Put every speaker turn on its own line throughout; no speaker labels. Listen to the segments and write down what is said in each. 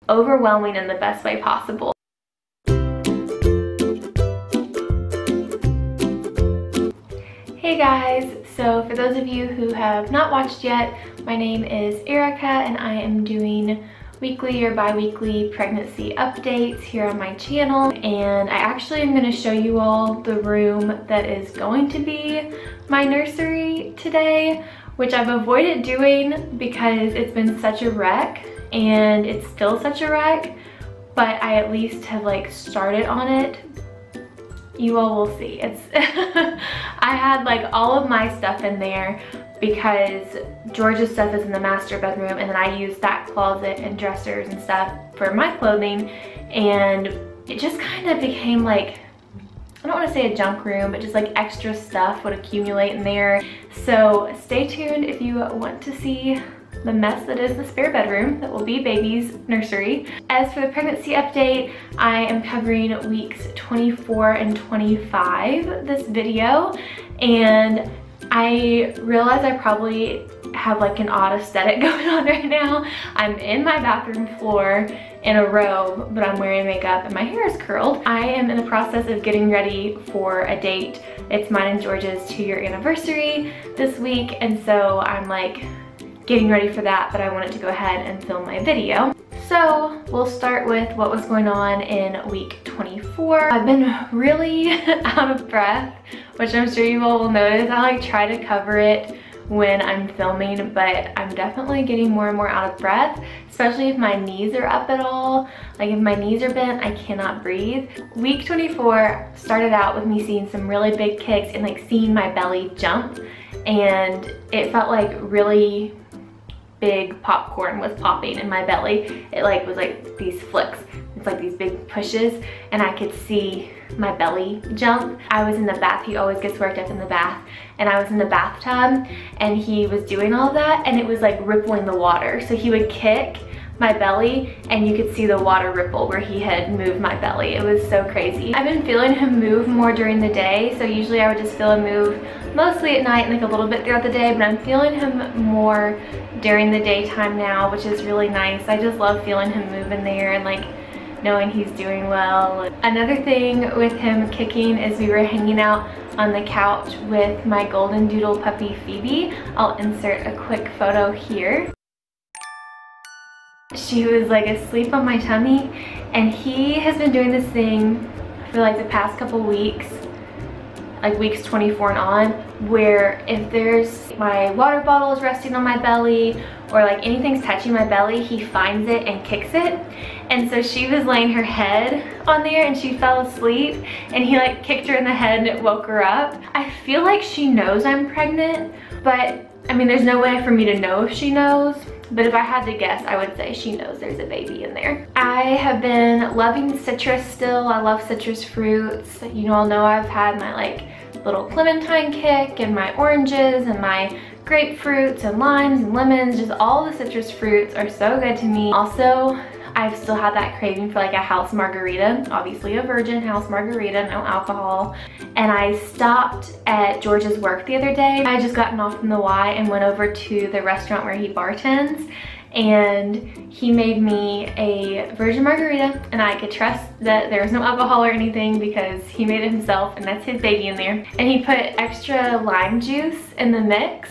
overwhelming in the best way possible. Hey guys, so for those of you who have not watched yet, my name is Erica and I am doing weekly or bi-weekly pregnancy updates here on my channel, and I actually am going to show you all the room that is going to be my nursery today, which I've avoided doing because it's been such a wreck and it's still such a wreck, but I at least have like started on it. You all will see. It's I had like all of my stuff in there because George's stuff is in the master bedroom, and then I used that closet and dressers and stuff for my clothing, and it just kind of became like, I don't want to say a junk room, but just like extra stuff would accumulate in there. So stay tuned if you want to see the mess that is the spare bedroom that will be baby's nursery. As for the pregnancy update, I am covering weeks 24 and 25 this video, and I realize I probably have like an odd aesthetic going on right now. I'm in my bathroom floor in a robe, but I'm wearing makeup and my hair is curled. I am in the process of getting ready for a date. It's mine and George's 2-year anniversary this week, and so I'm like getting ready for that, but I wanted to go ahead and film my video. So we'll start with what was going on in week 24. I've been really out of breath, which I'm sure you all will notice. I like try to cover it when I'm filming, but I'm definitely getting more and more out of breath, especially if my knees are up at all. Like if my knees are bent, I cannot breathe. Week 24 started out with me seeing some really big kicks and like seeing my belly jump, and it felt like really big popcorn was popping in my belly. It like was like these flicks. It's like these big pushes, and I could see my belly jump. I was in the bath. He always gets worked up in the bath, and I was in the bathtub and he was doing all that, and it was like rippling the water. So he would kick my belly and you could see the water ripple where he had moved my belly. It was so crazy. I've been feeling him move more during the day, so usually I would just feel him move mostly at night and like a little bit throughout the day, but I'm feeling him more during the daytime now, which is really nice. I just love feeling him move in there and like knowing he's doing well. Another thing with him kicking is we were hanging out on the couch with my golden doodle puppy Phoebe. I'll insert a quick photo here. She was like asleep on my tummy, and he has been doing this thing for like the past couple weeks, like weeks 24 and on, where if there's my water bottle is resting on my belly or like anything's touching my belly, he finds it and kicks it. And so she was laying her head on there and she fell asleep, and he like kicked her in the head and it woke her up. I feel like she knows I'm pregnant, but I mean there's no way for me to know if she knows. But if I had to guess, I would say she knows there's a baby in there. I have been loving citrus still. I love citrus fruits. You all know I've had my like little clementine kick and my oranges and my grapefruits and limes and lemons. Just all the citrus fruits are so good to me. Also, I've still had that craving for like a house margarita, obviously a virgin house margarita, no alcohol. And I stopped at George's work the other day. I had just gotten off from the Y and went over to the restaurant where he bartends, and he made me a virgin margarita, and I could trust that there was no alcohol or anything because he made it himself and that's his baby in there. And he put extra lime juice in the mix.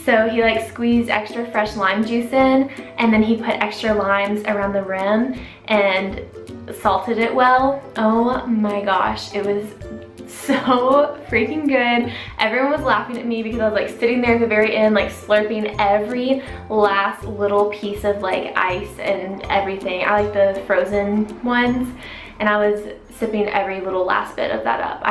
So he like squeezed extra fresh lime juice in, and then he put extra limes around the rim and salted it well. Oh my gosh, it was so freaking good. Everyone was laughing at me because I was like sitting there at the very end like slurping every last little piece of like ice and everything. I like the frozen ones, and I was sipping every little last bit of that up.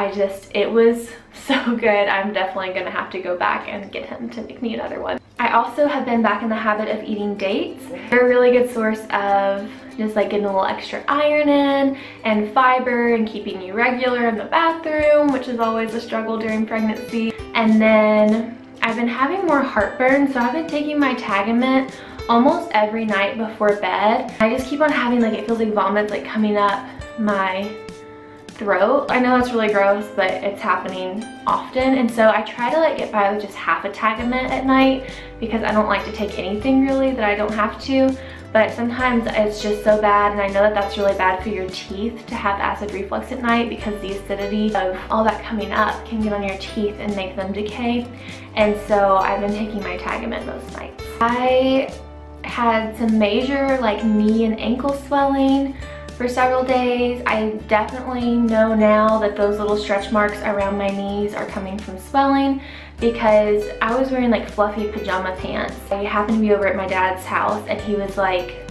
It was so good. I'm definitely gonna have to go back and get him to make me another one. I also have been back in the habit of eating dates. They're a really good source of just like getting a little extra iron in and fiber and keeping you regular in the bathroom, which is always a struggle during pregnancy. And then I've been having more heartburn, so I've been taking my Tagamet almost every night before bed. I just keep on having like, it feels like vomit's like coming up my throat. I know that's really gross, but it's happening often, and so I try to like get by with just half a Tagamet at night because I don't like to take anything really that I don't have to. but sometimes it's just so bad, and I know that that's really bad for your teeth to have acid reflux at night because the acidity of all that coming up can get on your teeth and make them decay. And so I've been taking my Tagamet most nights. I had some major like knee and ankle swelling for several days. I definitely know now that those little stretch marks around my knees are coming from swelling because I was wearing like fluffy pajama pants. I happened to be over at my dad's house and he was like,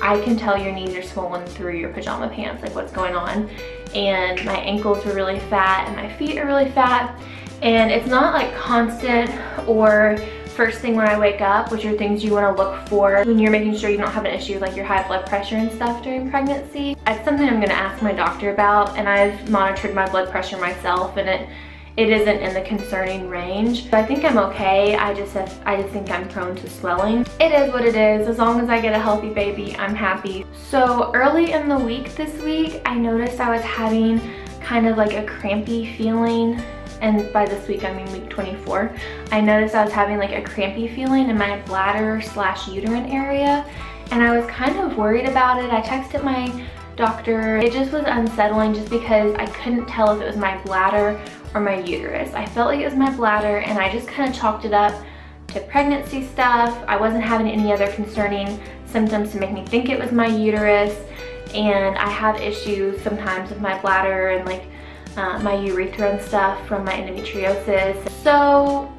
I can tell your knees are swollen through your pajama pants, like what's going on? And my ankles were really fat and my feet are really fat. And it's not like constant or first thing when I wake up, which are things you want to look for when you're making sure you don't have an issue with like your high blood pressure and stuff during pregnancy. It's something I'm going to ask my doctor about, and I've monitored my blood pressure myself and it isn't in the concerning range. So I think I'm okay. I just think I'm prone to swelling. It is what it is. As long as I get a healthy baby, I'm happy. So early in the week this week, I noticed I was having kind of like a crampy feeling. And by this week, I mean week 24. I noticed I was having like a crampy feeling in my bladder / uterine area. And I was kind of worried about it. I texted my doctor. It just was unsettling just because I couldn't tell if it was my bladder or my uterus. I felt like it was my bladder, and I just kind of chalked it up to pregnancy stuff. I wasn't having any other concerning symptoms to make me think it was my uterus. And I have issues sometimes with my bladder and like my urethra and stuff from my endometriosis. So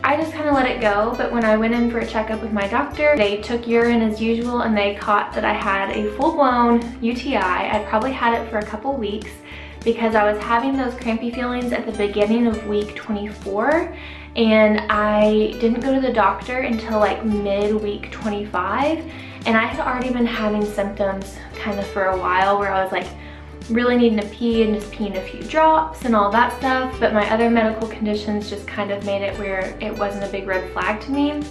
I just kind of let it go. But when I went in for a checkup with my doctor, they took urine as usual and they caught that I had a full-blown UTI. I'd probably had it for a couple weeks because I was having those crampy feelings at the beginning of week 24, and I didn't go to the doctor until like mid-week 25, and I had already been having symptoms kind of for a while where I was like really needing to pee and just peeing a few drops and all that stuff, but my other medical conditions just kind of made it where it wasn't a big red flag to me.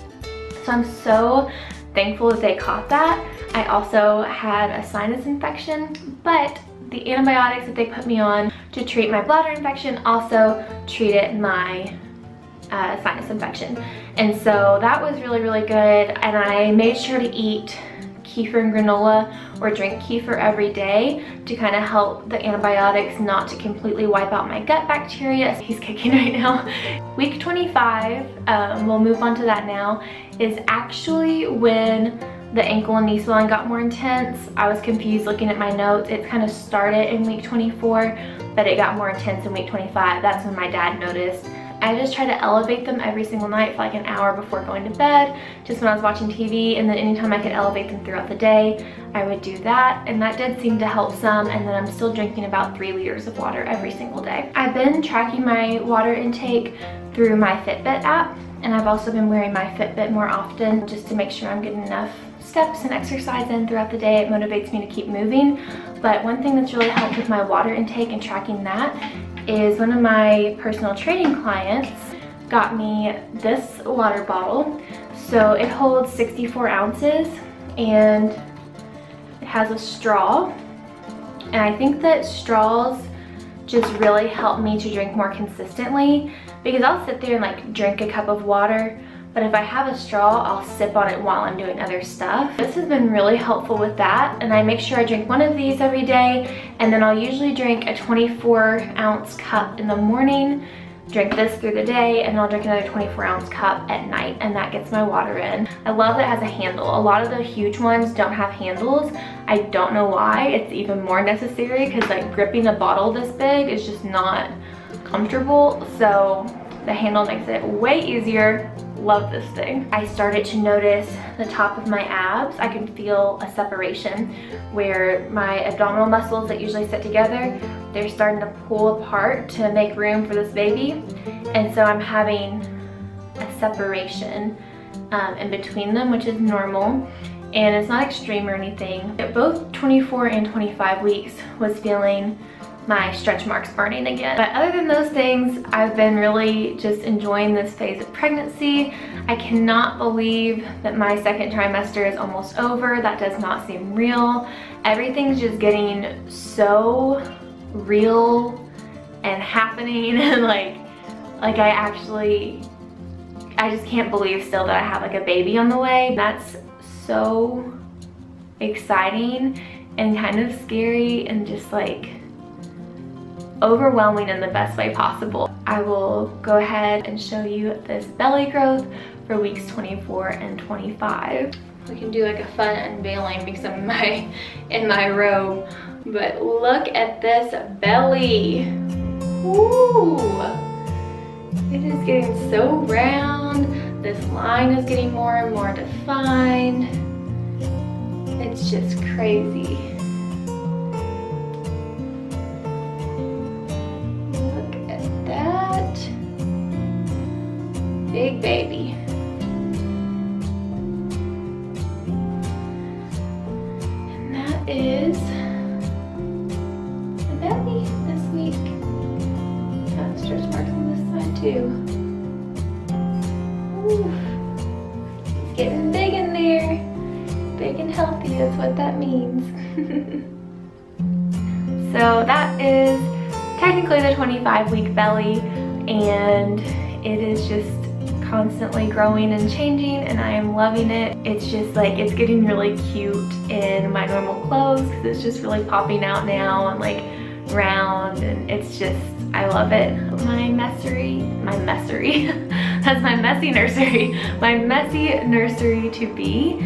So I'm so thankful that they caught that. I also had a sinus infection, but the antibiotics that they put me on to treat my bladder infection also treated my sinus infection. And so that was really, really good. And I made sure to eat kefir and granola or drink kefir every day to kind of help the antibiotics not to completely wipe out my gut bacteria. He's kicking right now. Week 25, we'll move on to that now, is actually when the ankle and knee swelling got more intense. I was confused looking at my notes. It kind of started in week 24, but it got more intense in week 25. That's when my dad noticed. I just try to elevate them every single night for like an hour before going to bed, just when I was watching TV, and then anytime I could elevate them throughout the day, I would do that, and that did seem to help some. And then I'm still drinking about 3 liters of water every single day. I've been tracking my water intake through my Fitbit app, and I've also been wearing my Fitbit more often just to make sure I'm getting enough steps and exercise in throughout the day. It motivates me to keep moving. But one thing that's really helped with my water intake and tracking that is one of my personal training clients got me this water bottle. So it holds 64 ounces and it has a straw. And I think that straws just really help me to drink more consistently, because I'll sit there and like drink a cup of water, but if I have a straw, I'll sip on it while I'm doing other stuff. This has been really helpful with that, and I make sure I drink one of these every day, and then I'll usually drink a 24-ounce cup in the morning, drink this through the day, and I'll drink another 24-ounce cup at night, and that gets my water in. I love that it has a handle. A lot of the huge ones don't have handles. I don't know why. It's even more necessary because like gripping a bottle this big is just not comfortable, so the handle makes it way easier. Love this thing. I started to notice the top of my abs. I can feel a separation where my abdominal muscles that usually sit together, they're starting to pull apart to make room for this baby. And so I'm having a separation in between them, which is normal. And it's not extreme or anything. At both 24 and 25 weeks was feeling my stretch marks burning again. But other than those things, I've been really just enjoying this phase of pregnancy. I cannot believe that my second trimester is almost over. That does not seem real. Everything's just getting so real and happening, and like I just can't believe still that I have like a baby on the way. That's so exciting and kind of scary and just like overwhelming in the best way possible. I will go ahead and show you this belly growth for weeks 24 and 25. We can do like a fun unveiling because I'm in my robe, but look at this belly. Woo! It is getting so round. This line is getting more and more defined. It's just crazy. Look at that. Big baby. And that is the belly this week. Got stretch marks on this side too. Ooh. It's getting big in there. Big and healthy, that's what that means. So that is technically the 25-week belly, and it is just constantly growing and changing, and I am loving it. It's just like, it's getting really cute in my normal clothes because it's just really popping out now and like round, and it's just, I love it. My messy that's my messy nursery. My messy nursery to be.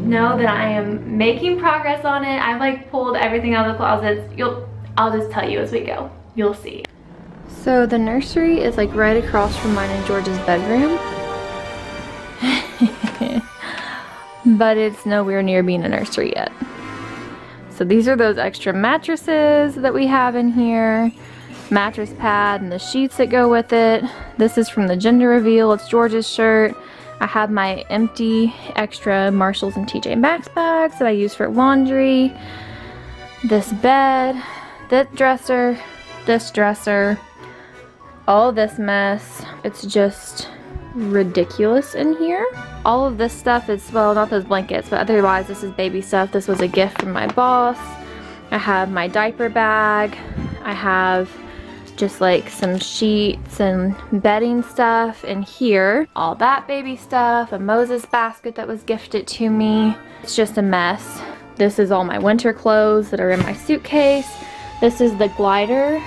Know that I am making progress on it. I've like pulled everything out of the closets. I'll just tell you as we go. You'll see. So the nursery is like right across from mine and George's bedroom. But it's nowhere near being a nursery yet. So these are those extra mattresses that we have in here. Mattress pad and the sheets that go with it. This is from the gender reveal. It's George's shirt. I have my empty extra Marshalls and TJ Maxx bags that I use for laundry. This bed, this dresser, all this mess. It's just ridiculous in here. All of this stuff is, well, not those blankets, but otherwise this is baby stuff. This was a gift from my boss. I have my diaper bag. I have just like some sheets and bedding stuff in here. All that baby stuff, a Moses basket that was gifted to me. It's just a mess. This is all my winter clothes that are in my suitcase. This is the glider,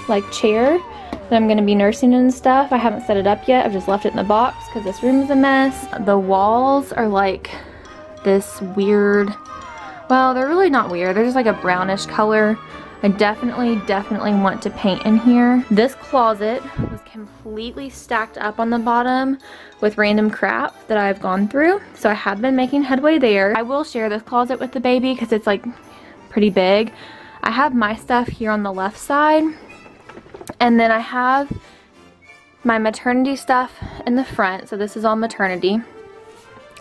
like chair that I'm gonna be nursing and stuff. I haven't set it up yet. I've just left it in the box because this room is a mess. The walls are like this weird, well, they're really not weird. They're just like a brownish color. I definitely want to paint in here. This closet was completely stacked up on the bottom with random crap that I've gone through. So I have been making headway there. I will share this closet with the baby because it's like pretty big. I have my stuff here on the left side. And then I have my maternity stuff in the front. So this is all maternity.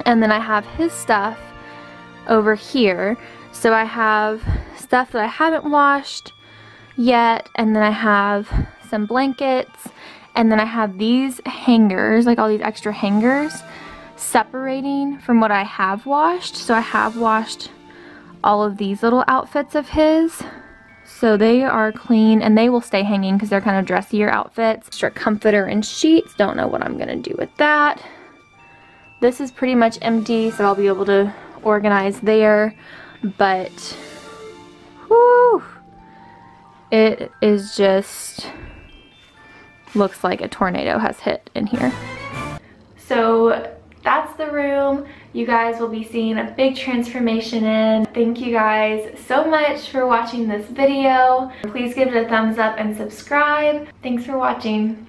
And then I have his stuff over here. So I have stuff that I haven't washed yet, and then I have some blankets, and then I have these hangers, like all these extra hangers, separating from what I have washed. So I have washed all of these little outfits of his. So they are clean, and they will stay hanging because they're kind of dressier outfits. Extra comforter and sheets. Don't know what I'm gonna do with that. This is pretty much empty, so I'll be able to organize there. But whew, it is just, looks like a tornado has hit in here. So that's the room you guys will be seeing a big transformation in. Thank you guys so much for watching this video. Please give it a thumbs up and subscribe. Thanks for watching.